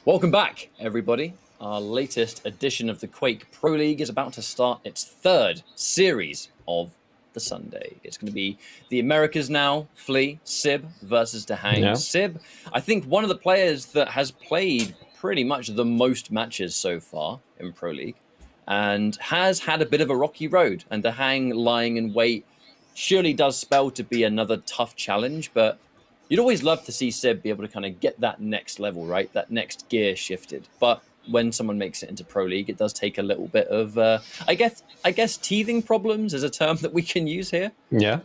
Welcome back, everybody. Our latest edition of the Quake Pro League is about to start its third series of the Sunday. It's going to be the Americas now, Flea, Sib versus DaHanG. Yeah. Sib, I think one of the players that has played pretty much the most matches so far in Pro League and has had a bit of a rocky road. And DaHanG lying in wait surely does spell to be another tough challenge, but you'd always love to see Sib be able to kind of get that next level, right? That next gear shifted. But when someone makes it into Pro League, it does take a little bit of, I guess teething problems is a term that we can use here. Yeah.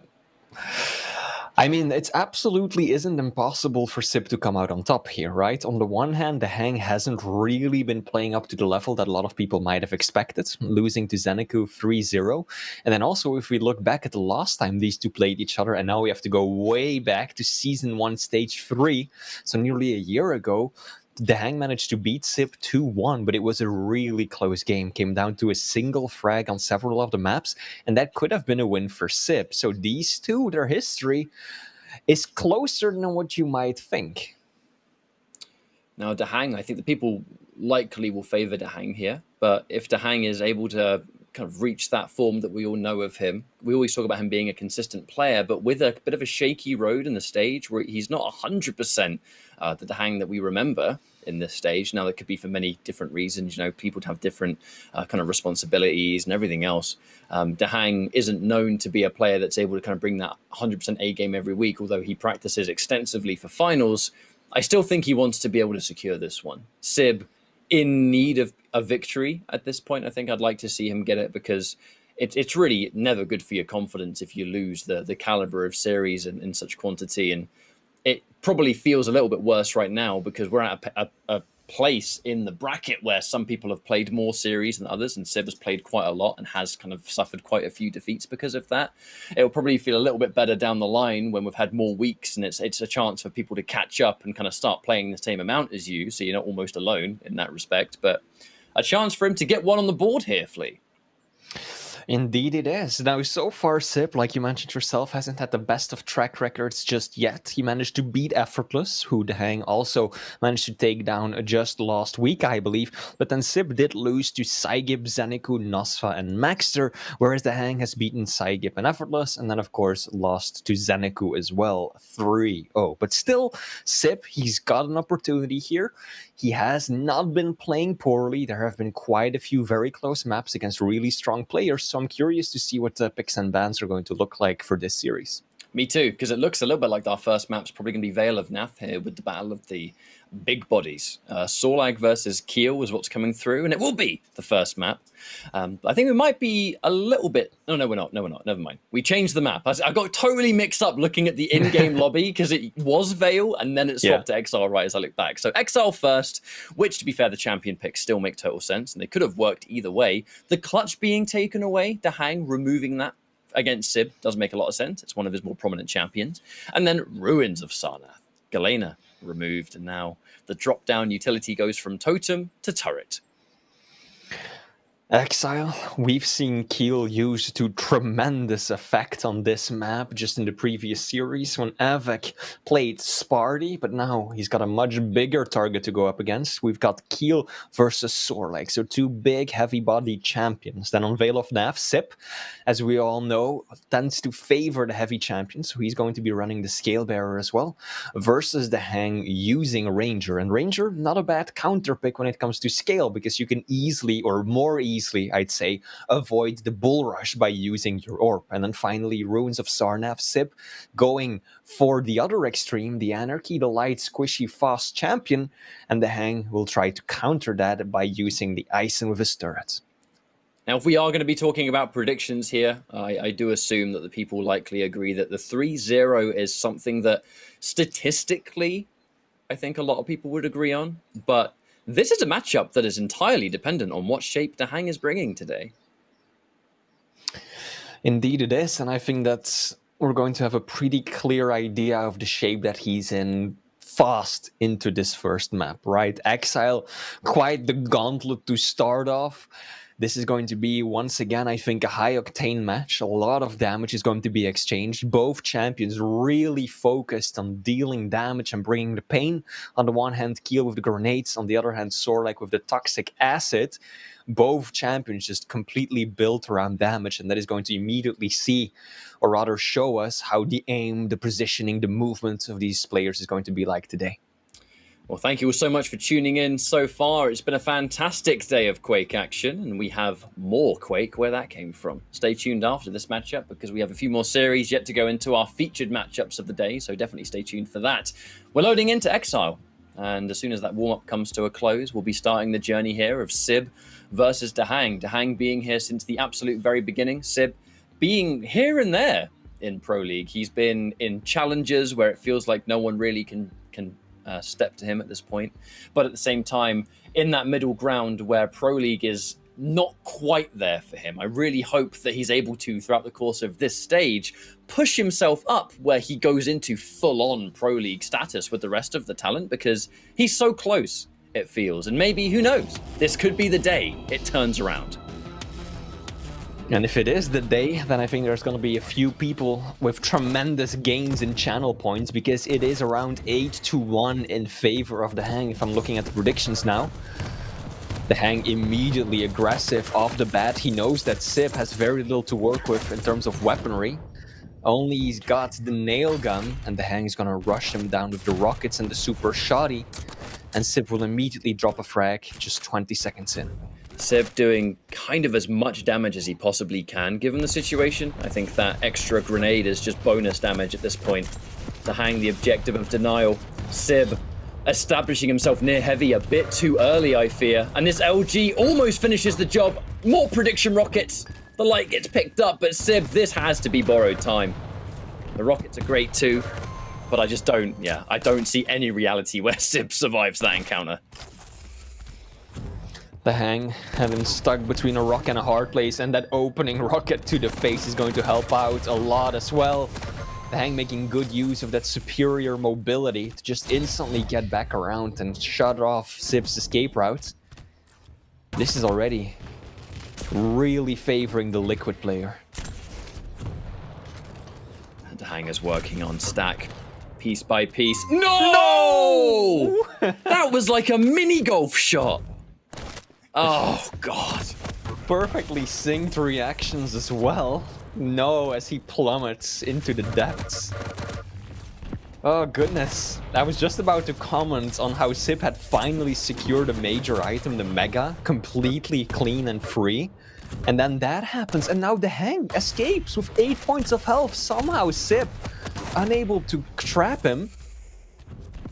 I mean, it absolutely isn't impossible for Sib to come out on top here, right? On the one hand, DaHanG hasn't really been playing up to the level that a lot of people might have expected, losing to Zenecu 3-0. And then also, if we look back at the last time these two played each other, and now we have to go way back to Season 1, Stage 3, so nearly a year ago, DaHanG managed to beat Sib 2-1, but it was a really close game. Came down to a single frag on several of the maps, and that could have been a win for Sib. So these two, their history is closer than what you might think. Now, DaHanG, I think the people likely will favor DaHanG here, but if DaHanG is able to kind of reach that form that we all know of him, we always talk about him being a consistent player, but with a bit of a shaky road in the stage where he's not 100% the DaHanG that we remember in this stage. Now, that could be for many different reasons. You know, people have different kind of responsibilities and everything else. DaHanG isn't known to be a player that's able to kind of bring that 100% A game every week, although he practices extensively for finals. I still think he wants to be able to secure this one. Sib, in need of a victory at this point. I think I'd like to see him get it because it's really never good for your confidence if you lose the caliber of series in such quantity. And it probably feels a little bit worse right now because we're at a place in the bracket where some people have played more series than others, and Sib has played quite a lot and has kind of suffered quite a few defeats because of that. It'll probably feel a little bit better down the line when we've had more weeks and it's a chance for people to catch up and kind of start playing the same amount as you, so you're not almost alone in that respect. But a chance for him to get one on the board here, Flea. Indeed it is. Now, so far, Sib, like you mentioned yourself, hasn't had the best of track records just yet. He managed to beat Effortless, who DaHanG also managed to take down just last week, I believe. But then Sib did lose to Saigib, Zenecu, Nosfa, and Maxter, whereas DaHanG has beaten Saigib and Effortless, and then, of course, lost to Zenecu as well, 3-0. But still, Sib, he's got an opportunity here. He has not been playing poorly. There have been quite a few very close maps against really strong players, so I'm curious to see what the picks and bans are going to look like for this series. Me too, because it looks a little bit like our first map's probably going to be Vale of Nath here with the battle of the big bodies. Sorlag versus Kiel is what's coming through, and it will be the first map. I think we might be a little bit... No, we're not. Never mind. We changed the map. I got totally mixed up looking at the in-game lobby because it was Vale, and then it swapped to Exile right as I look back. So Exile first, which, to be fair, the champion picks still make total sense, and they could have worked either way. The clutch being taken away, DaHanG removing that against Sib does make a lot of sense. It's one of his more prominent champions. And then Ruins of Sarnath. Galena removed, and now the drop-down utility goes from Totem to Turret. Exile, we've seen Kiel use to tremendous effect on this map just in the previous series when Avec played Sparty, but now he's got a much bigger target to go up against. We've got Kiel versus Sorlag, so two big heavy-bodied champions. Then on Vale of Nath, Sib, as we all know, tends to favor the heavy champions, so he's going to be running the Scale Bearer as well, versus DaHanG using Ranger. And Ranger, not a bad counter pick when it comes to scale, because you can easily, or more easily, I'd say, avoid the bull rush by using your orb. And then finally, Ruins of Sarnath, Sib going for the other extreme, the Anarchy, the light, squishy, fast champion, and DaHanG will try to counter that by using the Ison with his turret. Now, if we are going to be talking about predictions here, I do assume that the people likely agree that the 3-0 is something that statistically, I think a lot of people would agree on, but this is a matchup that is entirely dependent on what shape DaHanG is bringing today. Indeed it is, and I think that we're going to have a pretty clear idea of the shape that he's in fast into this first map, right? Exile, quite the gauntlet to start off. This is going to be, once again, I think, a high-octane match. A lot of damage is going to be exchanged. Both champions really focused on dealing damage and bringing the pain. On the one hand, Keel with the grenades. On the other hand, Sorlek with the toxic acid. Both champions just completely built around damage, and that is going to immediately see, or rather show us, how the aim, the positioning, the movement of these players is going to be like today. Well, thank you all so much for tuning in so far. It's been a fantastic day of Quake action, and we have more Quake where that came from. Stay tuned after this matchup because we have a few more series yet to go into our featured matchups of the day, so definitely stay tuned for that. We're loading into Exile, and as soon as that warm-up comes to a close, we'll be starting the journey here of Sib versus DaHanG. DaHanG being here since the absolute very beginning. Sib being here and there in Pro League. He's been in challenges where it feels like no one really can step to him at this point. But at the same time, in that middle ground where Pro League is not quite there for him, I really hope that he's able to, throughout the course of this stage, push himself up where he goes into full-on Pro League status with the rest of the talent, because he's so close, it feels. And maybe, who knows, this could be the day it turns around. And if it is the day, then I think there's going to be a few people with tremendous gains in channel points, because it is around 8-1 in favor of DaHanG if I'm looking at the predictions now. DaHanG immediately aggressive off the bat. He knows that Sib has very little to work with in terms of weaponry. Only he's got the nail gun, and DaHanG is going to rush him down with the rockets and the super shoddy. And Sib will immediately drop a frag just 20 seconds in. Sib doing kind of as much damage as he possibly can, given the situation. I think that extra grenade is just bonus damage at this point. DaHanG the objective of denial. Sib establishing himself near heavy a bit too early, I fear. And this LG almost finishes the job. More prediction rockets. The light gets picked up, but Sib, this has to be borrowed time. The rockets are great too, but I just don't, I don't see any reality where Sib survives that encounter. DaHanG having stuck between a rock and a hard place, and that opening rocket to the face is going to help out a lot as well. DaHanG making good use of that superior mobility to just instantly get back around and shut off Sib's escape route. This is already really favoring the Liquid player. DaHanG is working on stack piece by piece. No! That was like a mini golf shot. Oh, God. Perfectly synced reactions as well. No, as he plummets into the depths. Oh, goodness. I was just about to comment on how Sib had finally secured a major item, the Mega, completely clean and free. And then that happens, and now DaHanG escapes with 8 points of health. Somehow Sib unable to trap him.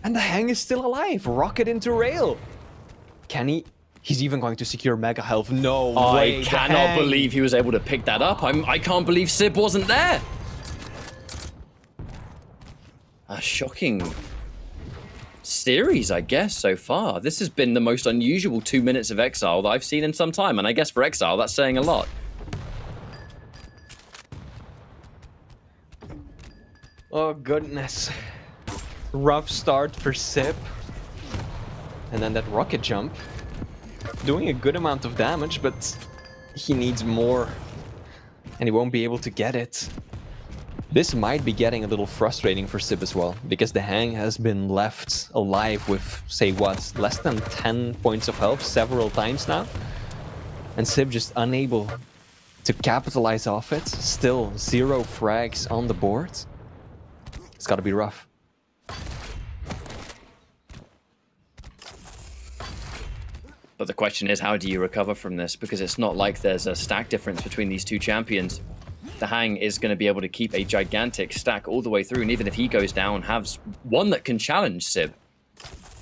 And DaHanG is still alive. Rocket into rail. Can he... He's even going to secure Mega health. No way. I cannot believe he was able to pick that up. I can't believe Sib wasn't there. A shocking series, I guess, so far. This has been the most unusual 2 minutes of Exile that I've seen in some time. And I guess for Exile, that's saying a lot. Oh, goodness. Rough start for Sib. And then that rocket jump. Doing a good amount of damage, but he needs more. And he won't be able to get it. This might be getting a little frustrating for Sib as well, because DaHanG has been left alive with, say what, less than 10 points of health several times now. And Sib just unable to capitalize off it. Still 0 frags on the board. It's gotta be rough. But the question is, how do you recover from this? Because it's not like there's a stack difference between these two champions. DaHanG is going to be able to keep a gigantic stack all the way through, and even if he goes down, has one that can challenge Sib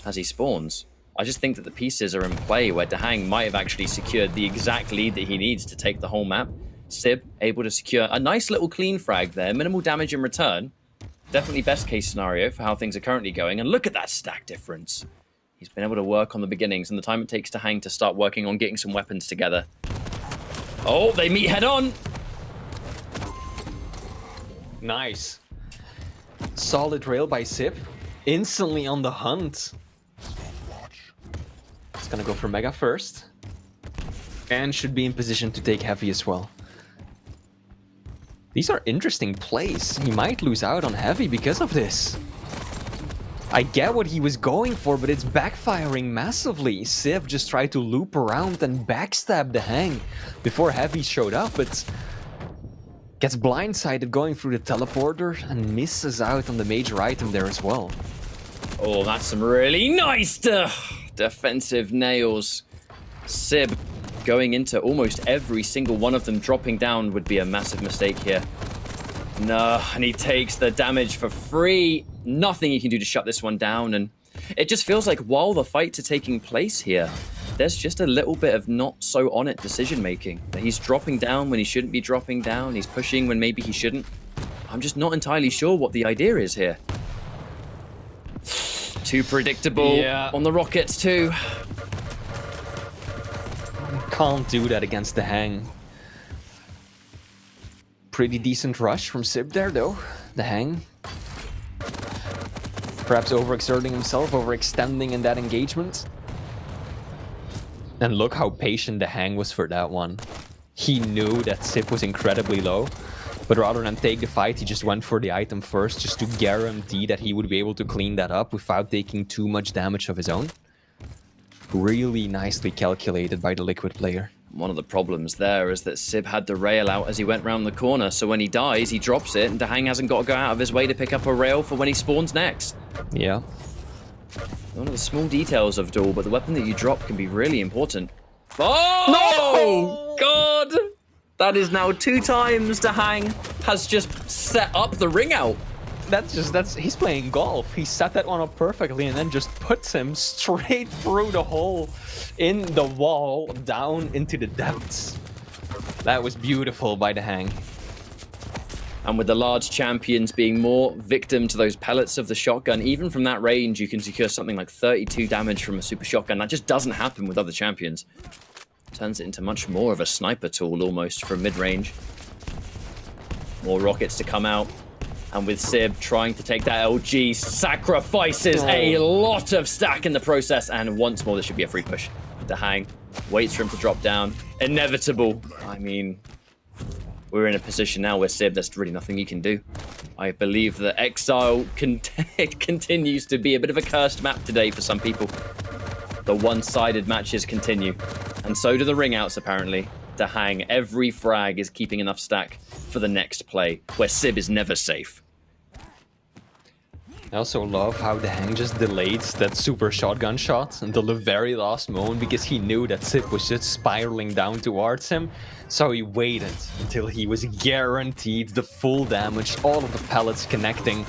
as he spawns. I just think that the pieces are in play where DaHanG might have actually secured the exact lead that he needs to take the whole map. Sib able to secure a nice little clean frag there, minimal damage in return. Definitely best case scenario for how things are currently going, and look at that stack difference. He's been able to work on the beginnings and the time it takes DaHanG to start working on getting some weapons together. Oh, they meet head on. Nice. Solid rail by Sib. Instantly on the hunt. He's gonna go for Mega first. And should be in position to take heavy as well. These are interesting plays. He might lose out on heavy because of this. I get what he was going for, but it's backfiring massively. Sib just tried to loop around and backstab DaHanG before heavy showed up, but gets blindsided going through the teleporter and misses out on the major item there as well. Oh, that's some really nice defensive nails. Sib going into almost every single one of them. Dropping down would be a massive mistake here. No, and he takes the damage for free. Nothing he can do to shut this one down, and it just feels like while the fights are taking place here, there's just a little bit of not so on it decision making. He's dropping down when he shouldn't be dropping down. He's pushing when maybe he shouldn't. I'm just not entirely sure what the idea is here. Too predictable on the rockets too. Can't do that against DaHanG. Pretty decent rush from Sib there though. DaHanG. Perhaps overexerting himself, overextending in that engagement. And look how patient DaHanG was for that one. He knew that Sib was incredibly low, but rather than take the fight, he just went for the item first, just to guarantee that he would be able to clean that up without taking too much damage of his own. Really nicely calculated by the Liquid player. One of the problems there is that Sib had the rail out as he went round the corner, so when he dies, he drops it, and DaHanG hasn't got to go out of his way to pick up a rail for when he spawns next. Yeah. One of the small details of Duel, but the weapon that you drop can be really important. Oh! No! God! That is now 2 times DaHanG has just set up the ring out. He's playing golf. He set that one up perfectly and then just puts him straight through the hole in the wall down into the depths. That was beautiful by DaHanG. And with the large champions being more victim to those pellets of the shotgun, even from that range, you can secure something like 32 damage from a super shotgun. That just doesn't happen with other champions. Turns it into much more of a sniper tool almost from mid-range. More rockets to come out. And with Sib trying to take that LG, sacrifices a lot of stack in the process. And once more, this should be a free push. DaHanG waits for him to drop down. Inevitable. I mean, we're in a position now where Sib, there's really nothing you can do. I believe that Exile continues to be a bit of a cursed map today for some people. The one-sided matches continue. And so do the ring outs, apparently. DaHanG, every frag is keeping enough stack for the next play, where Sib is never safe. I also love how DaHanG just delayed that super shotgun shot until the very last moment because he knew that Sib was just spiraling down towards him. So he waited until he was guaranteed the full damage, all of the pellets connecting.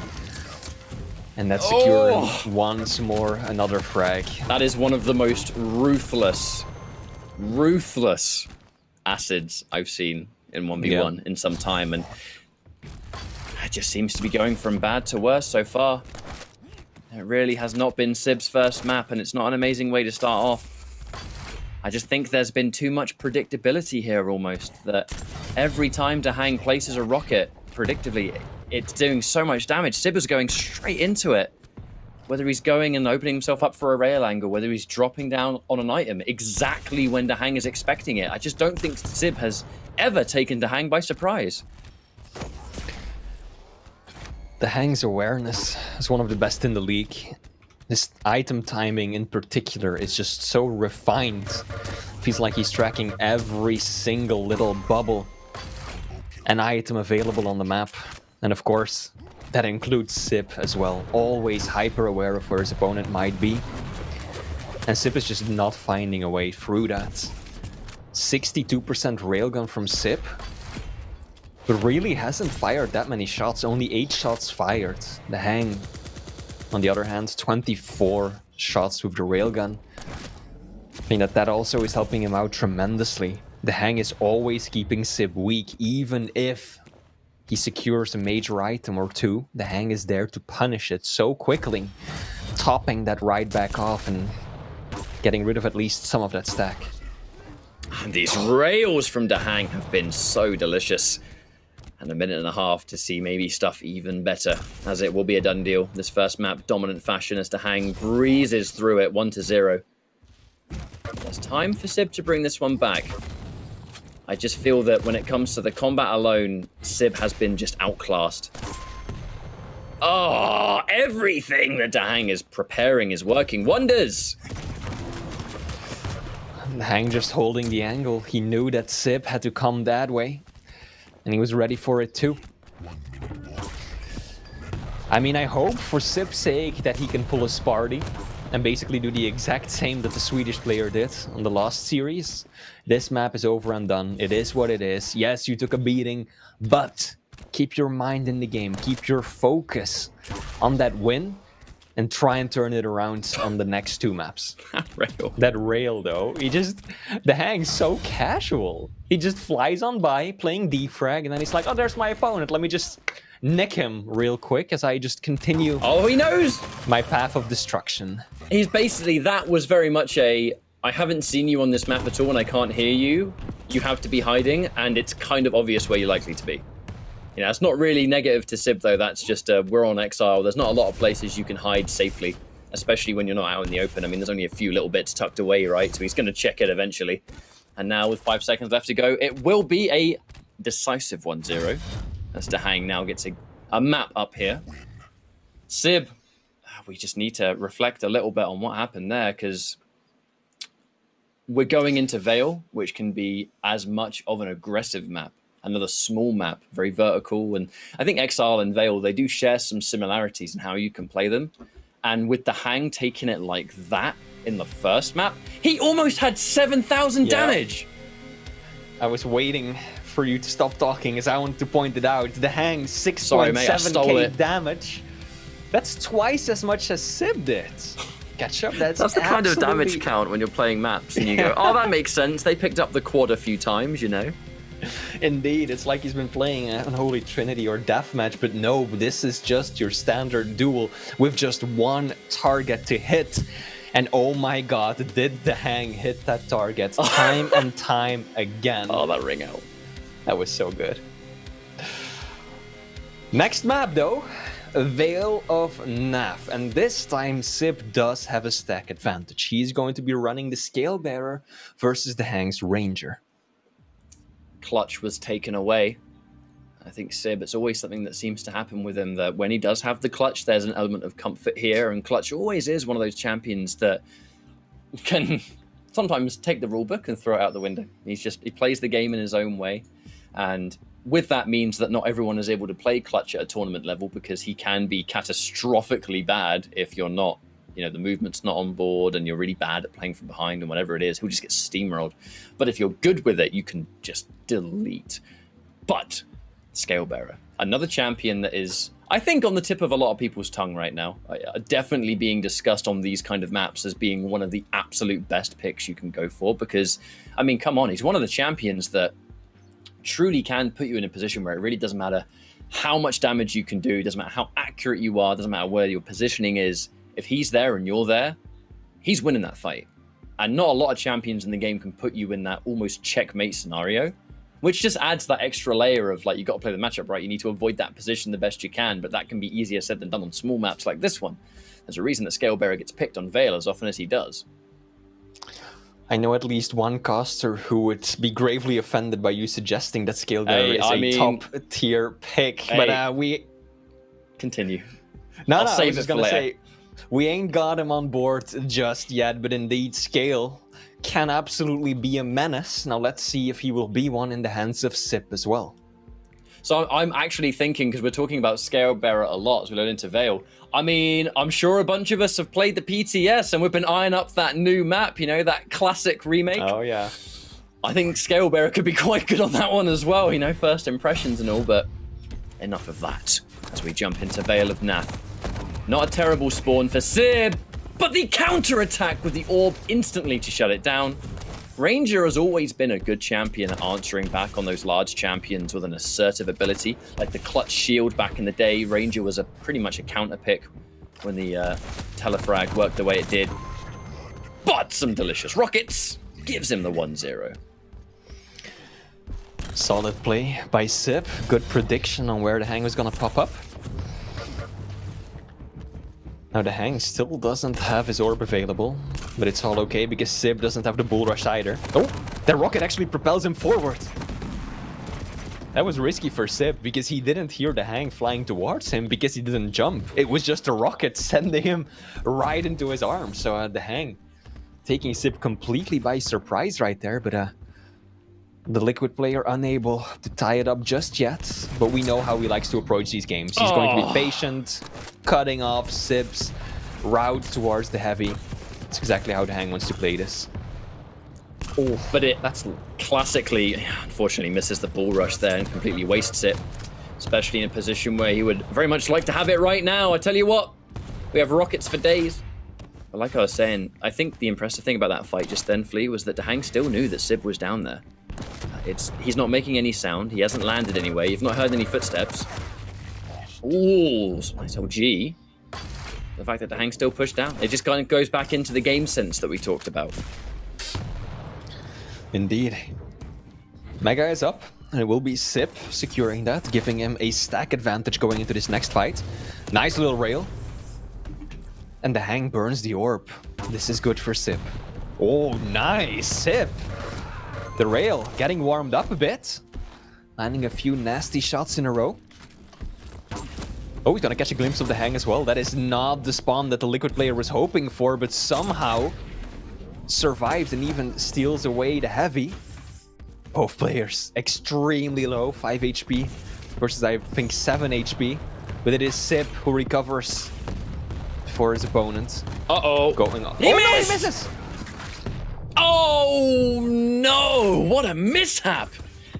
And that's securing once more another frag. That is one of the most ruthless acids I've seen in 1v1 in some time, and it just seems to be going from bad to worse so far. It really has not been Sib's first map, and it's not an amazing way to start off. I just think there's been too much predictability here almost, that every time DaHanG places a rocket, predictably, it's doing so much damage. Sib is going straight into it. Whether he's going and opening himself up for a rail angle, whether he's dropping down on an item exactly when DaHanG is expecting it. I just don't think Sib has ever taken DaHanG by surprise. DaHanG's awareness is one of the best in the league. His item timing in particular is just so refined. Feels like he's tracking every single little bubble and item available on the map. And of course, that includes Sib as well. Always hyper aware of where his opponent might be. And Sib is just not finding a way through that. 62% railgun from Sib. But really hasn't fired that many shots. Only 8 shots fired. DaHanG, on the other hand, 24 shots with the railgun. I think that also is helping him out tremendously. DaHanG is always keeping Sib weak, even if he secures a major item or two. DaHanG is there to punish it so quickly, topping that right back off and getting rid of at least some of that stack. And these rails from DaHanG have been so delicious. And a minute and a half to see maybe stuff even better, as it will be a done deal. This first map, dominant fashion as DaHanG breezes through it, 1-0. It's time for Sib to bring this one back. I just feel that when it comes to the combat alone, Sib has been just outclassed. Oh, everything that DaHanG is preparing is working wonders. DaHanG just holding the angle. He knew that Sib had to come that way, and he was ready for it too. I mean, I hope for Sib's sake that he can pull a Sparty and basically do the exact same that the Swedish player did on the last series. This map is over and done. It is what it is. Yes, you took a beating, but keep your mind in the game. Keep your focus on that win and try and turn it around on the next 2 maps. That rail, though, DaHanG's so casual. He just flies on by, playing defrag, and then he's like, oh, there's my opponent. Let me just nick him real quick as I just continue. Oh, he knows! My path of destruction. He's basically, that was very much a, I haven't seen you on this map at all and I can't hear you. You have to be hiding, and it's kind of obvious where you're likely to be. You know, it's not really negative to Sib, though. That's just, we're on exile. There's not a lot of places you can hide safely, especially when you're not out in the open. I mean, there's only a few little bits tucked away, right? So he's going to check it eventually. And now with 5 seconds left to go, it will be a decisive 1-0. As DaHanG now gets a map up here. Sib, we just need to reflect a little bit on what happened there, because we're going into Vale, which can be as much of an aggressive map. Another small map, very vertical. And I think Exile and Vale, they do share some similarities in how you can play them. And with DaHanG taking it like that in the first map, he almost had 7,000 damage. I was waiting for you to stop talking, as I want to point it out. DaHanG 6.7k damage. That's twice as much as Sib did. Catch up. That's the kind of damage count when you're playing maps and you go, oh, that makes sense. They picked up the quad a few times, you know. Indeed, it's like he's been playing Unholy Trinity or Deathmatch, but no, this is just your standard duel with just one target to hit. And oh my god, did DaHanG hit that target time and time again. Oh, that ring out. That was so good. Next map, though, Vale of Nav. And this time, Sib does have a stack advantage. He's going to be running the Scale Bearer versus DaHanG's Ranger. Clutch was taken away. I think Sib, it's always something that seems to happen with him, that when he does have the clutch, there's an element of comfort here. And Clutch always is one of those champions that can sometimes take the rulebook and throw it out the window. He plays the game in his own way. And with that means that not everyone is able to play Clutch at a tournament level, because he can be catastrophically bad if you're not, you know, the movement's not on board and you're really bad at playing from behind and whatever it is. He'll just get steamrolled. But if you're good with it, you can just delete. But Scalebearer, another champion that is, I think, on the tip of a lot of people's tongue right now. Definitely being discussed on these kind of maps as being one of the absolute best picks you can go for. Because, I mean, come on, he's one of the champions that truly can put you in a position where it really doesn't matter how much damage you can do, it doesn't matter how accurate you are, it doesn't matter where your positioning is. If he's there and you're there, he's winning that fight. And not a lot of champions in the game can put you in that almost checkmate scenario, which just adds that extra layer of, like, you got to play the matchup right. You need to avoid that position the best you can, but that can be easier said than done on small maps like this one. There's a reason that Scalebearer gets picked on Vale as often as he does. I know at least one caster who would be gravely offended by you suggesting that Scalebearer is a top-tier pick, but we... Continue. I was just going to say, we ain't got him on board just yet, but indeed, Scale can absolutely be a menace. Now let's see if he will be one in the hands of Sib as well. So I'm actually thinking, because we're talking about Scalebearer a lot as we learn into Vale, I mean, I'm sure a bunch of us have played the PTS and we've been eyeing up that new map, you know, that classic remake. Oh, yeah. I think Scalebearer could be quite good on that one as well, you know, first impressions and all, but enough of that as we jump into Vale of Nath. Not a terrible spawn for Sib, but the counter-attack with the orb instantly to shut it down. Ranger has always been a good champion at answering back on those large champions with an assertive ability. Like the clutch shield back in the day, Ranger was pretty much a counter pick when the telefrag worked the way it did. But some delicious rockets gives him the 1-0. Solid play by Sib. Good prediction on where DaHanG was going to pop up. Now DaHanG still doesn't have his orb available, but it's all okay because Sib doesn't have the bull rush either. Oh, that rocket actually propels him forward. That was risky for Sib because he didn't hear DaHanG flying towards him because he didn't jump. It was just a rocket sending him right into his arms. So DaHanG taking Sib completely by surprise right there, but the Liquid player unable to tie it up just yet. But we know how he likes to approach these games. He's going to be patient, cutting off Sib's route towards the heavy. It's exactly how DaHanG wants to play this. Oh, but that's classically, unfortunately, misses the bull rush there and completely wastes it. Especially in a position where he would very much like to have it right now. I tell you what, we have rockets for days. But like I was saying, I think the impressive thing about that fight just then, Flea, was that DaHanG still knew that Sib was down there. He's not making any sound. He hasn't landed anywhere. You've not heard any footsteps. Ooh, nice LG. The fact that DaHanG still pushed down. It just kind of goes back into the game sense that we talked about. Indeed. Mega is up, and it will be Sib securing that, giving him a stack advantage going into this next fight. Nice little rail. And DaHanG burns the orb. This is good for Sib. Oh, nice, Sib. The rail getting warmed up a bit. Landing a few nasty shots in a row. Oh, he's gonna catch a glimpse of DaHanG as well. That is not the spawn that the Liquid player was hoping for, but somehow survives and even steals away the heavy. Both players extremely low, 5 HP versus I think 7 HP. But it is Sib who recovers for his opponent. Uh-oh. Going on. He No, he missed! misses! Oh no! What a mishap!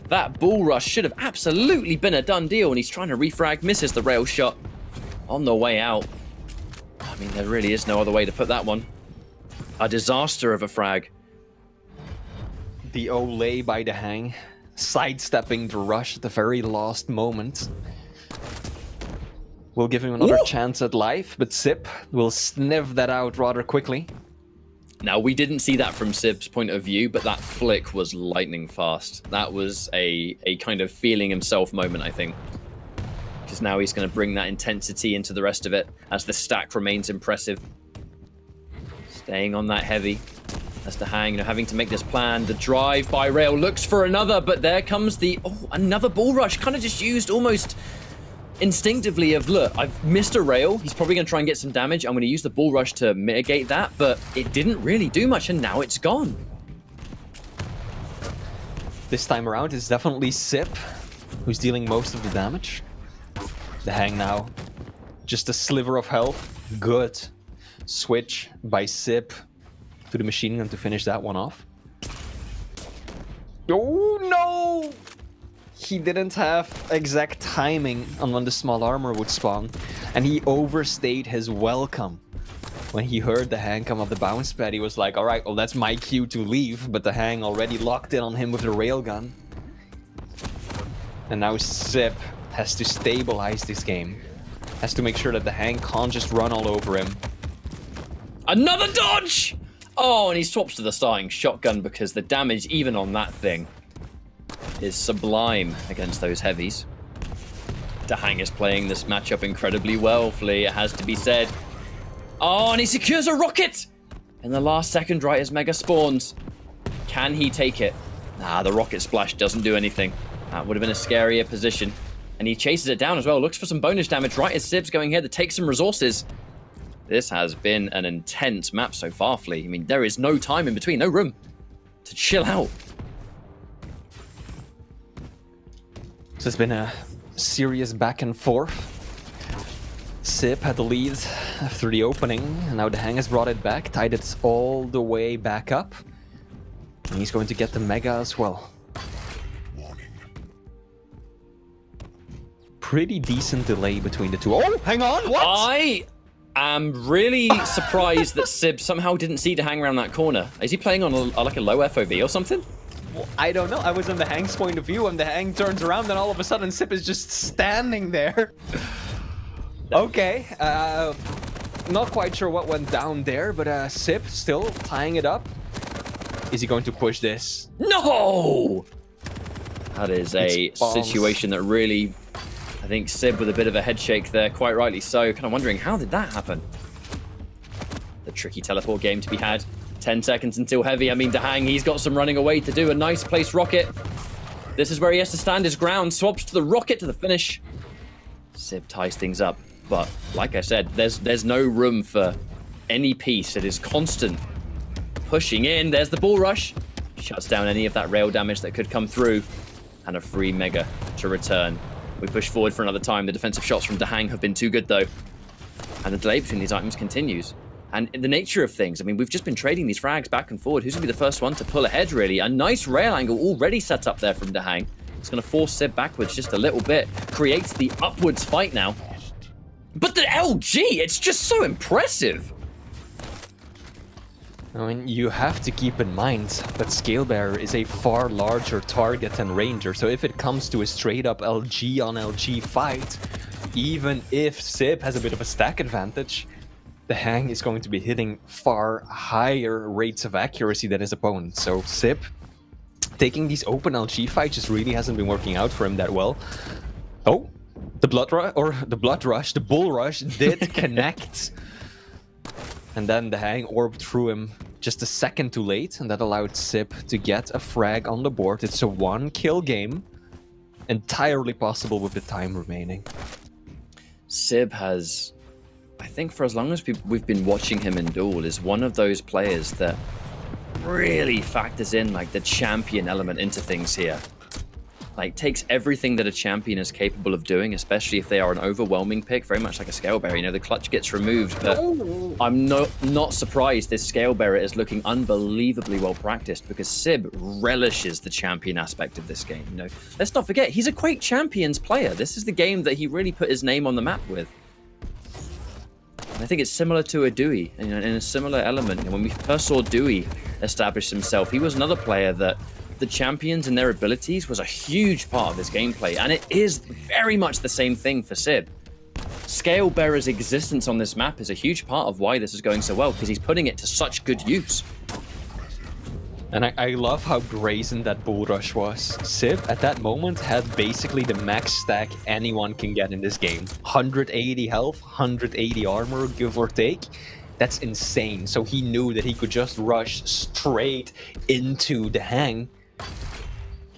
That bull rush should have absolutely been a done deal, and he's trying to refrag, misses the rail shot on the way out. I mean, there really is no other way to put that one. A disaster of a frag. The Olay by DaHanG, sidestepping the rush at the very last moment. We'll give him another chance at life, but Sib will sniff that out rather quickly. Now, we didn't see that from Sib's point of view, but that flick was lightning fast. That was a kind of feeling himself moment, I think. Because now he's going to bring that intensity into the rest of it as the stack remains impressive. Staying on that heavy. As DaHanG, having to make this plan. The drive by rail looks for another, but there comes the... Oh, another bull rush. Kind of just used almost instinctively of, look, I've missed a rail. He's probably going to try and get some damage. I'm going to use the bull rush to mitigate that, but it didn't really do much, and now it's gone. This time around, it's definitely Sib who's dealing most of the damage. DaHanG now, just a sliver of health. Good switch by Sib to the machine gun to finish that one off. Oh no! He didn't have exact timing on when the small armor would spawn, and he overstayed his welcome. When he heard DaHanG come off the bounce pad, he was like, alright, well that's my cue to leave, but DaHanG already locked in on him with the railgun. And now Sib has to stabilize this game. Has to make sure that DaHanG can't just run all over him. Another dodge! Oh, and he swaps to the starting shotgun because the damage, even on that thing, is sublime against those heavies. DaHanG is playing this matchup incredibly well, Flea, it has to be said. Oh, and he secures a rocket! In the last second, right as Mega spawns. Can he take it? Nah, the rocket splash doesn't do anything. That would have been a scarier position. And he chases it down as well, looks for some bonus damage right as Sib's going here to take some resources. This has been an intense map so far, Flea. I mean, there is no time in between, no room to chill out. So it's been a serious back and forth. Sib had the lead after the opening, and now DaHanG has brought it back, tied it all the way back up. And he's going to get the Mega as well. Pretty decent delay between the two. Oh, hang on, what? I'm really surprised that Sib somehow didn't see DaHanG around that corner. Is he playing on like a low FOV or something? Well, I don't know. I was on DaHanG's point of view, and DaHanG turns around, and all of a sudden Sib is just standing there. Okay. Not quite sure what went down there, but Sib still tying it up. Is he going to push this? No! That is a situation that really... I think Sib with a bit of a head shake there, quite rightly so. Kind of wondering, how did that happen? A tricky teleport game to be had. 10 seconds until heavy. I mean, DaHanG, he's got some running away to do. A nice placed rocket. This is where he has to stand his ground. Swaps to the rocket to the finish. Sib ties things up. But like I said, there's no room for any piece. It is constant pushing in. There's the bull rush. Shuts down any of that rail damage that could come through. And a free mega to return. We push forward for another time. The defensive shots from DaHanG have been too good, though. And the delay between these items continues. And in the nature of things, I mean, we've just been trading these frags back and forward. Who's going to be the first one to pull ahead, really? A nice rail angle already set up there from DaHanG. It's going to force Sib backwards just a little bit. Creates the upwards fight now. But the LG, it's just so impressive. I mean, you have to keep in mind that Scalebearer is a far larger target than Ranger, so if it comes to a straight-up LG on LG fight, even if Sib has a bit of a stack advantage, DaHanG is going to be hitting far higher rates of accuracy than his opponent. So Sib, taking these open LG fights just really hasn't been working out for him that well. Oh, the bull rush did connect. And then DaHanG orbed through him just a second too late, and that allowed Sib to get a frag on the board. It's a 1-kill game, entirely possible with the time remaining. Sib has, I think for as long as we've been watching him in Duel, is one of those players that really factors in like the champion element into things here. Like, takes everything that a champion is capable of doing, especially if they are an overwhelming pick, very much like a Scalebearer. You know, the clutch gets removed, but I'm not surprised this Scalebearer is looking unbelievably well practiced, because Sib relishes the champion aspect of this game. You know, let's not forget, he's a Quake Champions player. This is the game that he really put his name on the map with. And I think it's similar to a Dewey, you know, in a similar element. You know, when we first saw Dewey establish himself, he was another player that the champions and their abilities was a huge part of his gameplay, and it is very much the same thing for Sib. Scalebearer's existence on this map is a huge part of why this is going so well, because he's putting it to such good use. And I love how brazen that bull rush was. Sib, at that moment, had basically the max stack anyone can get in this game. 180 health, 180 armor, give or take. That's insane. So he knew that he could just rush straight into DaHanG,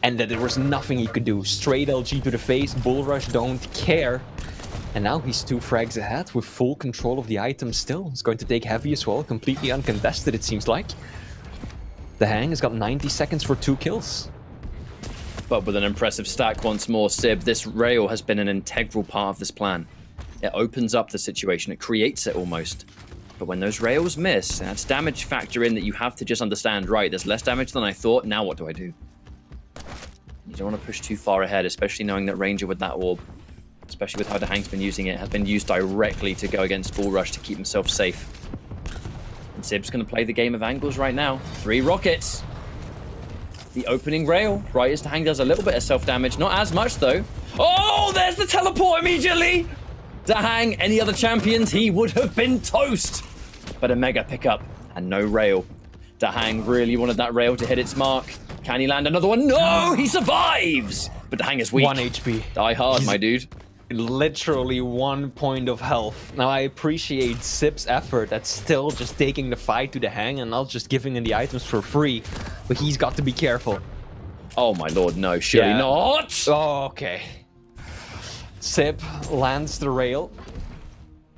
and that there was nothing he could do. Straight LG to the face, bull rush, don't care. And now he's 2 frags ahead with full control of the item still. He's going to take heavy as well, completely uncontested it seems like. DaHanG has got 90 seconds for 2 kills. But with an impressive stack once more, Sib, this rail has been an integral part of this plan. It opens up the situation, it creates it almost. But when those rails miss, that's damage factor in that you have to just understand, right, there's less damage than I thought, now what do I do? You don't want to push too far ahead, especially knowing that Ranger with that orb, especially with how DaHanG's been using it, has been used directly to go against Bull Rush to keep himself safe. And Sib's going to play the game of angles right now. 3 rockets. The opening rail, right as DaHanG does a little bit of self-damage, not as much though. Oh, there's the teleport immediately! DaHanG, any other champions, he would have been toast. But a mega pickup and no rail. DaHanG really wanted that rail to hit its mark. Can he land another one? No, he survives. But DaHanG is weak. 1 HP. Die hard, my dude. Literally 1 point of health. Now I appreciate Sib's effort at still just taking the fight to DaHanG and not just giving him the items for free. But he's got to be careful. Oh my lord, no, surely not. Oh, okay. Sib lands the rail.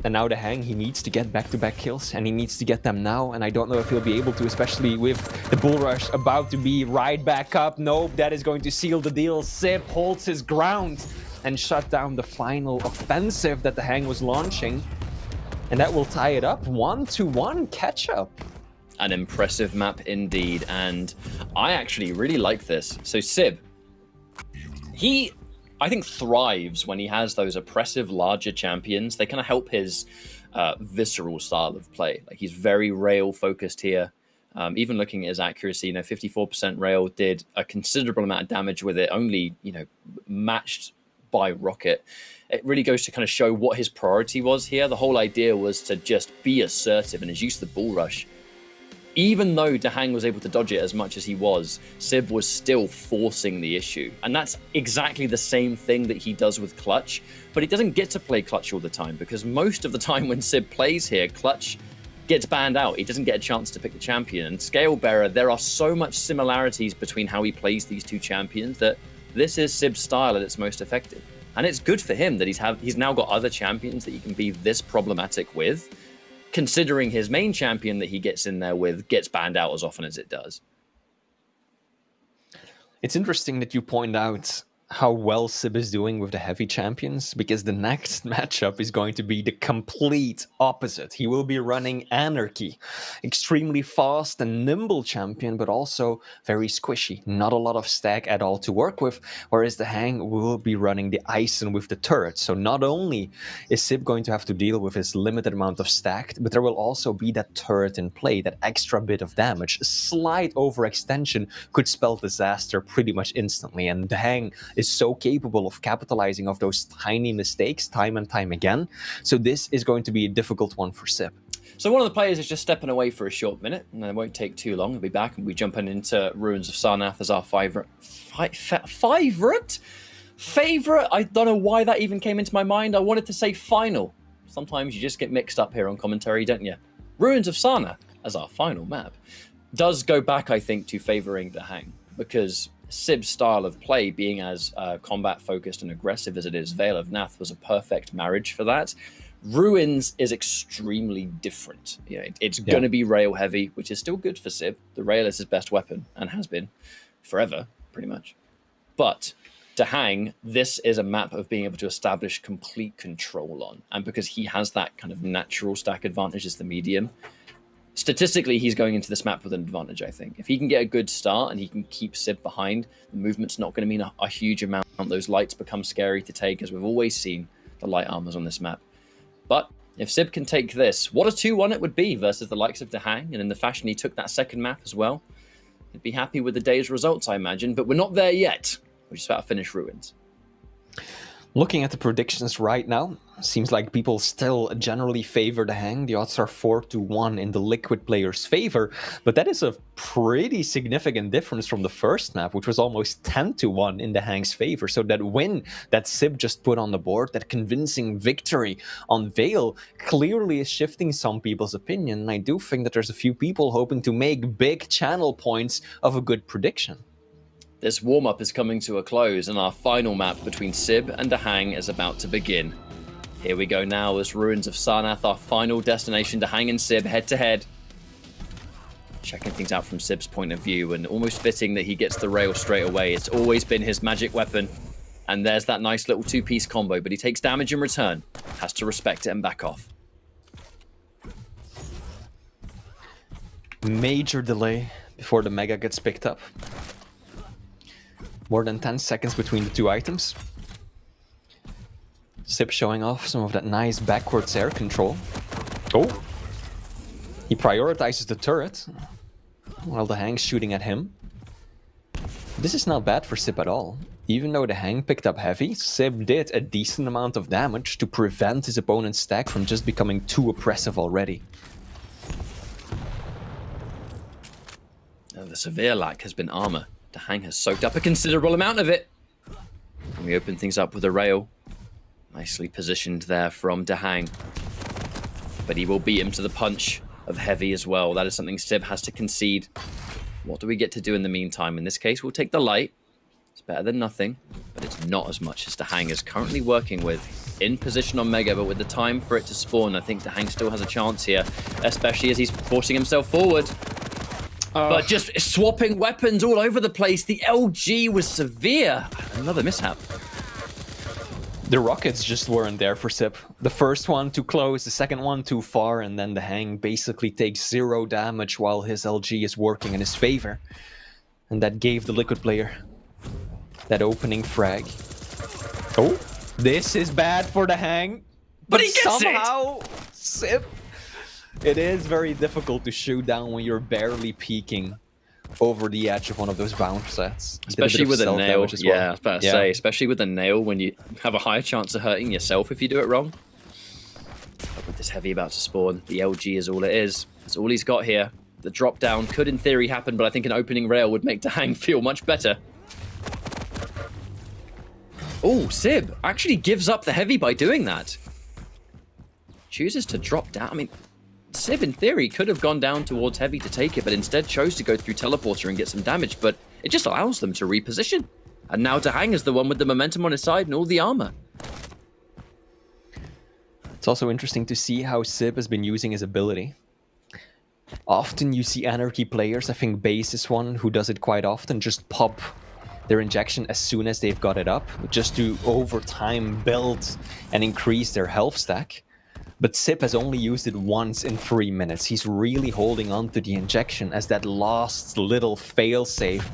And now DaHanG, he needs to get back-to-back kills, and he needs to get them now, and I don't know if he'll be able to, especially with the bull rush about to be right back up. Nope, that is going to seal the deal. Sib holds his ground and shut down the final offensive that DaHanG was launching, and that will tie it up. 1-1 catch-up. An impressive map indeed, and I actually really like this. So Sib, he, I think, thrives when he has those oppressive larger champions. They kind of help his visceral style of play. Like, he's very rail focused here. Even looking at his accuracy, 54% rail, did a considerable amount of damage with it, only, matched by rocket. It really goes to kind of show what his priority was here. The whole idea was to just be assertive, and his use of the bull rush. Even though DaHanG was able to dodge it as much as he was, Sib was still forcing the issue. And that's exactly the same thing that he does with Clutch, but he doesn't get to play Clutch all the time, because most of the time when Sib plays here, Clutch gets banned out. He doesn't get a chance to pick the champion. And Scalebearer, there are so much similarities between how he plays these two champions that this is Sib's style at its most effective. And it's good for him that he's now got other champions that he can be this problematic with, considering his main champion that he gets in there with gets banned out as often as it does. It's interesting that you point out how well Sib is doing with the heavy champions, because the next matchup is going to be the complete opposite. He will be running Anarchy, extremely fast and nimble champion, but also very squishy. Not a lot of stack at all to work with, whereas DaHanG will be running the Ison with the turret. So not only is Sib going to have to deal with his limited amount of stack, but there will also be that turret in play, that extra bit of damage. A slight overextension could spell disaster pretty much instantly, and DaHanG is so capable of capitalizing off those tiny mistakes time and time again. So this is going to be a difficult one for Sib. So one of the players is just stepping away for a short minute, and it won't take too long. We'll be back, and we'll be jumping into Ruins of Sarnath as our favorite. Favorite? I don't know why that even came into my mind. I wanted to say final. Sometimes you just get mixed up here on commentary, don't you? Ruins of Sarnath as our final map does go back, I think, to favoring DaHanG, because Sib's style of play, being as combat-focused and aggressive as it is, Veil of Nath was a perfect marriage for that. Ruins is extremely different. You know, it's going to be rail-heavy, which is still good for Sib. The rail is his best weapon, and has been forever, pretty much. But DaHanG, this is a map of being able to establish complete control on. And because he has that kind of natural stack advantage as the medium, statistically, he's going into this map with an advantage, I think. If he can get a good start and he can keep Sib behind, the movement's not going to mean a huge amount. Those lights become scary to take, as we've always seen the light armors on this map. But if Sib can take this, what a 2-1 it would be versus the likes of DaHanG, and in the fashion he took that second map as well. He'd be happy with the day's results, I imagine, but we're not there yet. We're just about to finish Ruins. Looking at the predictions right now, seems like people still generally favor DaHanG. The odds are 4-1 in the Liquid player's favor, but that is a pretty significant difference from the first map, which was almost 10-1 in DaHanG's favor. So that win that Sib just put on the board, that convincing victory on Veil, clearly is shifting some people's opinion. And I do think that there's a few people hoping to make big channel points of a good prediction. This warm-up is coming to a close, and our final map between Sib and DaHanG is about to begin. Here we go now as Ruins of Sarnath, our final destination. DaHanG and Sib head-to-head. Checking things out from Sib's point of view, and almost fitting that he gets the rail straight away. It's always been his magic weapon. And there's that nice little two-piece combo, but he takes damage in return. Has to respect it and back off. Major delay before the Mega gets picked up. More than 10 seconds between the two items. Sib showing off some of that nice backwards air control. Oh! He prioritizes the turret, while DaHanG's shooting at him. This is not bad for Sib at all. Even though DaHanG picked up heavy, Sib did a decent amount of damage to prevent his opponent's stack from just becoming too oppressive already. The severe lack has been armor. DaHanG has soaked up a considerable amount of it. And we open things up with a rail. Nicely positioned there from DaHanG. But he will beat him to the punch of heavy as well. That is something Sib has to concede. What do we get to do in the meantime? In this case, we'll take the light. It's better than nothing, but it's not as much as DaHanG is currently working with. In position on Mega, but with the time for it to spawn, I think DaHanG still has a chance here, especially as he's forcing himself forward. But just swapping weapons all over the place. The LG was severe. Another mishap. The rockets just weren't there for Sib. The first one too close, the second one too far, and then DaHanG basically takes 0 damage while his LG is working in his favor. And that gave the Liquid player that opening frag. Oh, this is bad for DaHanG. But he gets somehow, Sib... It is very difficult to shoot down when you're barely peeking over the edge of one of those bounce sets. Especially with a nail. Well. Yeah, I was about to say, especially with a nail when you have a higher chance of hurting yourself if you do it wrong. But with this heavy about to spawn, the LG is all it is. That's all he's got here. The drop down could in theory happen, but I think an opening rail would make DaHanG feel much better. Oh, Sib actually gives up the heavy by doing that. Chooses to drop down. I mean, Sib, in theory, could have gone down towards Heavy to take it, but instead chose to go through Teleporter and get some damage, but it just allows them to reposition. And now DaHanG is the one with the momentum on his side and all the armor. It's also interesting to see how Sib has been using his ability. Often you see Anarchy players, I think Base is one who does it quite often, just pop their injection as soon as they've got it up, just to over time build and increase their health stack. But Sib has only used it once in 3 minutes. He's really holding on to the injection as that last little failsafe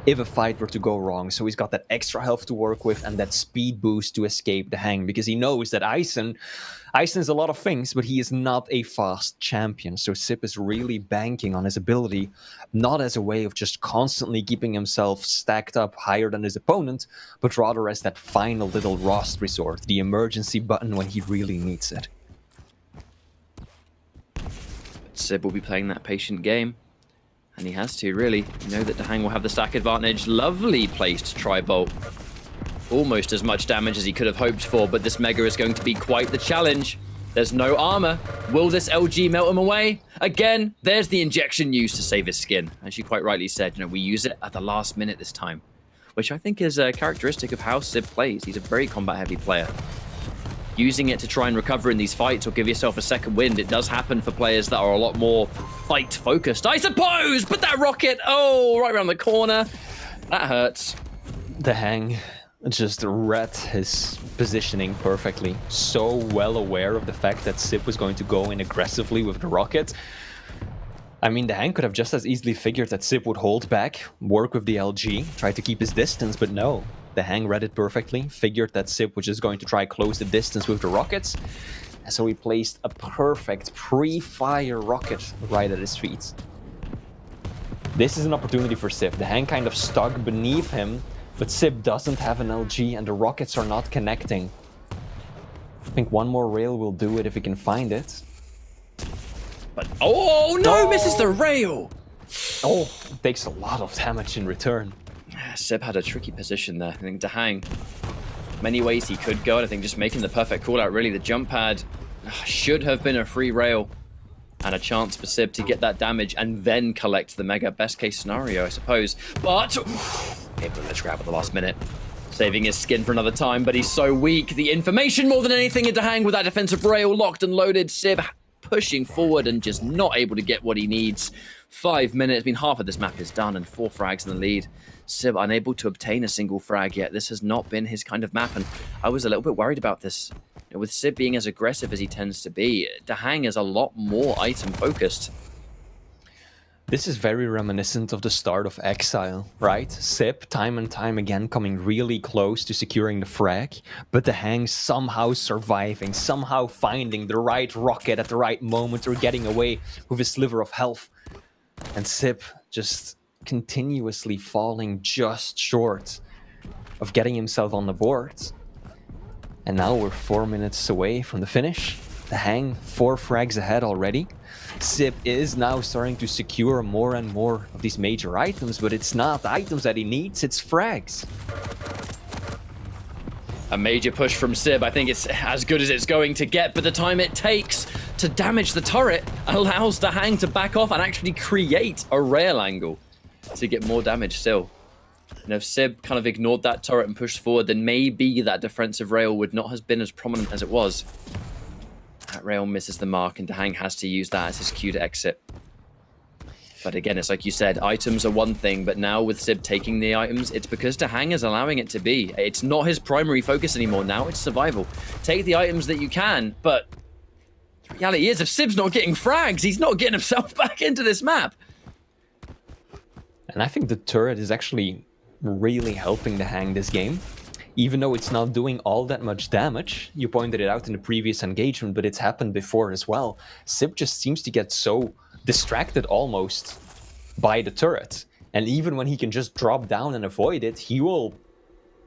if a fight were to go wrong. So he's got that extra health to work with and that speed boost to escape DaHanG, because he knows that Ison is a lot of things, but he is not a fast champion. So Sib is really banking on his ability, not as a way of just constantly keeping himself stacked up higher than his opponent, but rather as that final little last resort, the emergency button when he really needs it. Sib will be playing that patient game, and he has to, really. You know that DaHanG will have the stack advantage. Lovely placed Tri-Bolt. Almost as much damage as he could have hoped for, but this Mega is going to be quite the challenge. There's no armor. Will this LG melt him away? Again, there's the injection used to save his skin. As you quite rightly said, you know, we use it at the last minute this time, which I think is a characteristic of how Sib plays. He's a very combat-heavy player. Using it to try and recover in these fights or give yourself a second wind, it does happen for players that are a lot more fight-focused, I suppose! But that rocket, oh, right around the corner. That hurts. DaHanG just read his positioning perfectly. So well aware of the fact that Sib was going to go in aggressively with the rocket. I mean, DaHanG could have just as easily figured that Sib would hold back, work with the LG, try to keep his distance, but no. DaHanG read it perfectly, figured that Sib was just going to try close the distance with the rockets, and so he placed a perfect pre-fire rocket right at his feet. This is an opportunity for Sib. DaHanG kind of stuck beneath him, but Sib doesn't have an LG and the rockets are not connecting. I think one more rail will do it if he can find it. But oh no, misses the rail! Oh, it takes a lot of damage in return. Sib had a tricky position there. I think DaHanG, many ways he could go, and I think just making the perfect call out, really. The jump pad should have been a free rail and a chance for Sib to get that damage and then collect the Mega. Best case scenario, I suppose. But able to let's grab at the last minute, saving his skin for another time, but he's so weak. The information more than anything in DaHanG with that defensive rail locked and loaded. Sib pushing forward and just not able to get what he needs. 5 minutes, I mean, half of this map is done and 4 frags in the lead. Sib unable to obtain a single frag yet. This has not been his kind of map, and I was a little bit worried about this. You know, with Sib being as aggressive as he tends to be, DaHanG is a lot more item focused. This is very reminiscent of the start of Exile, right? Sib, time and time again, coming really close to securing the frag, but DaHanG somehow surviving, somehow finding the right rocket at the right moment or getting away with a sliver of health. And Sib just continuously falling just short of getting himself on the board. And now we're 4 minutes away from the finish. DaHanG 4 frags ahead already. Sib is now starting to secure more and more of these major items, but it's not the items that he needs, it's frags. A major push from Sib. I think it's as good as it's going to get, but the time it takes to damage the turret allows DaHanG to back off and actually create a rail angle to get more damage still. And if Sib kind of ignored that turret and pushed forward, then maybe that defensive rail would not have been as prominent as it was. That rail misses the mark, and DaHanG has to use that as his cue to exit. But again, it's like you said, items are one thing, but now with Sib taking the items, it's because DaHanG is allowing it to be. It's not his primary focus anymore. Now it's survival. Take the items that you can, but the reality is, if Sib's not getting frags, he's not getting himself back into this map. And I think the turret is actually really helping DaHanG this game. Even though it's not doing all that much damage, you pointed it out in the previous engagement, but it's happened before as well. Sib just seems to get so distracted almost by the turret. And even when he can just drop down and avoid it, he will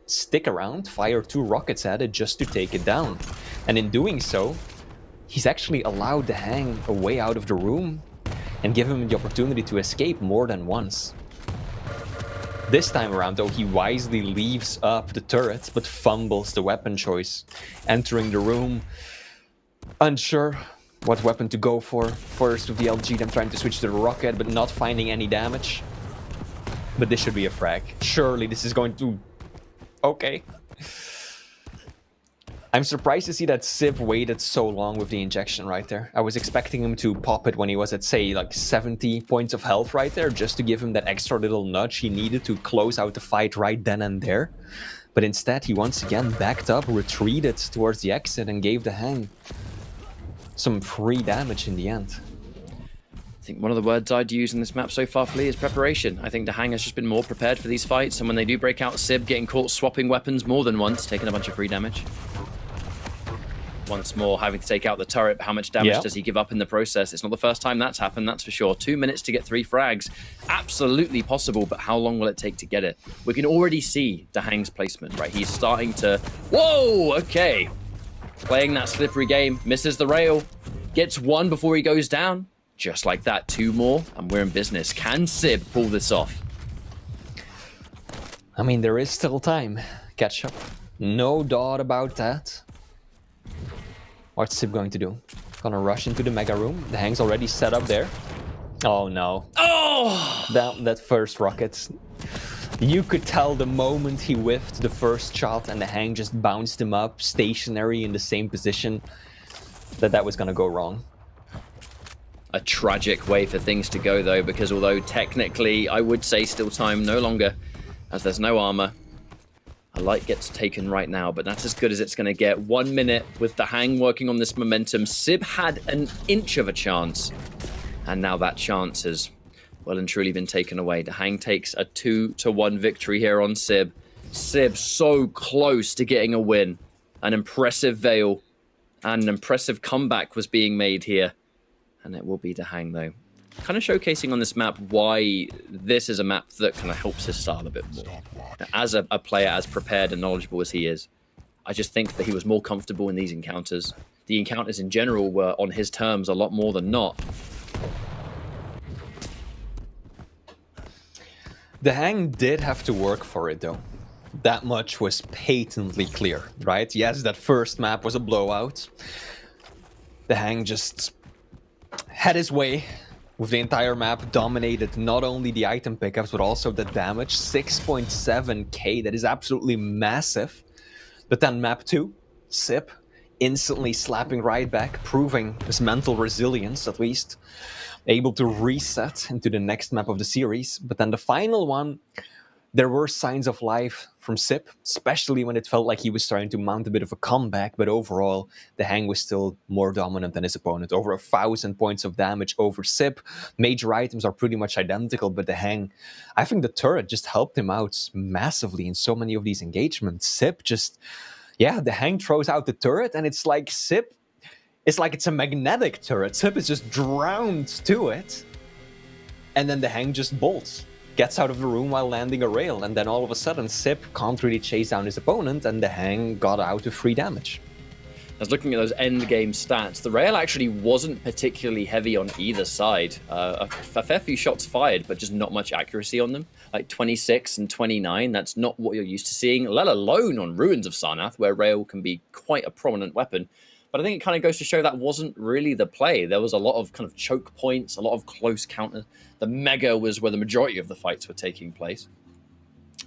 stick around, fire 2 rockets at it just to take it down. And in doing so, he's actually allowed DaHanG a way out of the room and give him the opportunity to escape more than once. This time around, though, he wisely leaves up the turret, but fumbles the weapon choice. Entering the room, unsure what weapon to go for. First with the LG, then trying to switch to the rocket, but not finding any damage. But this should be a frag. Surely this is going to... Okay. I'm surprised to see that Sib waited so long with the injection right there. I was expecting him to pop it when he was at, say, like 70 points of health right there, just to give him that extra little nudge he needed to close out the fight right then and there. But instead, he once again backed up, retreated towards the exit, and gave DaHanG some free damage in the end. I think one of the words I'd use in this map so far, Flea, is preparation. I think DaHanG has just been more prepared for these fights, and when they do break out, Sib getting caught swapping weapons more than once, taking a bunch of free damage. Once more, having to take out the turret, but how much damage does he give up in the process? It's not the first time that's happened, that's for sure. 2 minutes to get 3 frags. Absolutely possible, but how long will it take to get it? We can already see DaHanG's placement, right? He's starting to... Whoa! Okay. Playing that slippery game, misses the rail, gets 1 before he goes down. Just like that, 2 more, and we're in business. Can Sib pull this off? I mean, there is still time. Catch up. No doubt about that. What's Sib going to do? Gonna rush into the mega room. DaHanG's already set up there. Oh no. Oh! That first rocket. You could tell the moment he whiffed the first shot and DaHanG just bounced him up, stationary in the same position, that was gonna go wrong. A tragic way for things to go though, because although technically I would say still time, no longer, as there's no armor. A light gets taken right now, but that's as good as it's going to get. 1 minute with DaHanG working on this momentum. Sib had an inch of a chance, and now that chance has well and truly been taken away. DaHanG takes a 2-1 victory here on Sib. Sib so close to getting a win. An impressive veil and an impressive comeback was being made here, and it will be DaHanG though. Kind of showcasing on this map why this is a map that kind of helps his style a bit more. As a player as prepared and knowledgeable as he is, I just think that he was more comfortable in these encounters. The encounters in general were on his terms a lot more than not. DaHanG did have to work for it though. That much was patently clear, right? Yes, that first map was a blowout. DaHanG just had his way with the entire map, dominated not only the item pickups, but also the damage. 6.7k, that is absolutely massive. But then map 2, Sib, instantly slapping right back, proving his mental resilience at least. Able to reset into the next map of the series. But then the final one, there were signs of life from Sib, especially when it felt like he was starting to mount a bit of a comeback, but overall, DaHanG was still more dominant than his opponent. Over 1,000 points of damage over Sib. Major items are pretty much identical, but DaHanG, I think the turret just helped him out massively in so many of these engagements. Sib just, yeah, DaHanG throws out the turret, and it's like Sib, it's like it's a magnetic turret. Sib is just drowned to it, and then DaHanG just bolts. Gets out of the room while landing a rail, and then all of a sudden Sib can't really chase down his opponent, and DaHanG got out with free damage. I was looking at those end game stats. The rail actually wasn't particularly heavy on either side. A fair few shots fired, but just not much accuracy on them. Like 26 and 29, that's not what you're used to seeing, let alone on Ruins of Sarnath, where rail can be quite a prominent weapon. But I think it kind of goes to show that wasn't really the play. There was a lot of kind of choke points, a lot of close counters. The Mega was where the majority of the fights were taking place.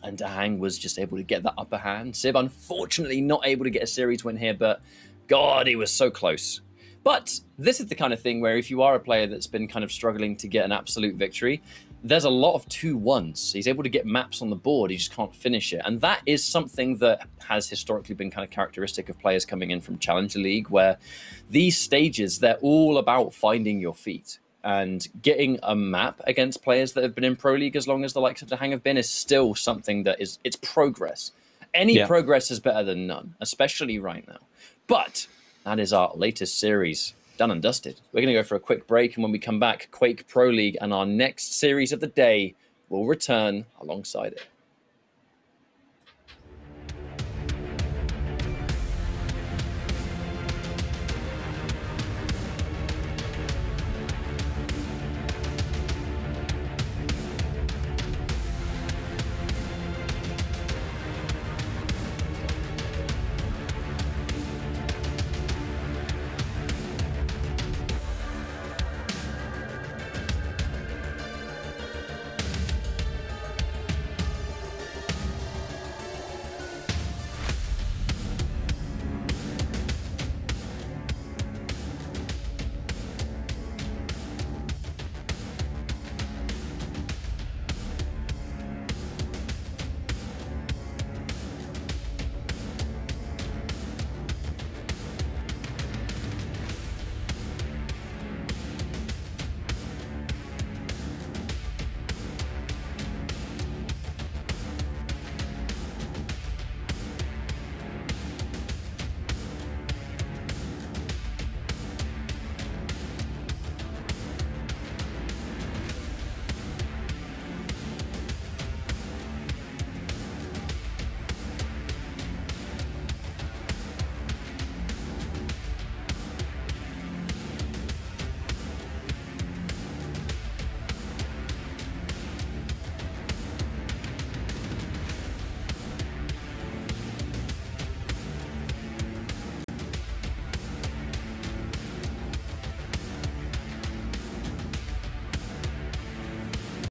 And DaHanG was just able to get that upper hand. Sib, unfortunately, not able to get a series win here, but God, he was so close. But this is the kind of thing where if you are a player that's been kind of struggling to get an absolute victory, there's a lot of 2-1s. He's able to get maps on the board, he just can't finish it. And that is something that has historically been kind of characteristic of players coming in from Challenger League, where these stages, they're all about finding your feet. And getting a map against players that have been in Pro League as long as the likes of DaHanG have been is still something that is, it's progress. Any progress is better than none, especially right now. But that is our latest series done and dusted. We're going to go for a quick break, and when we come back, Quake Pro League and our next series of the day will return alongside it.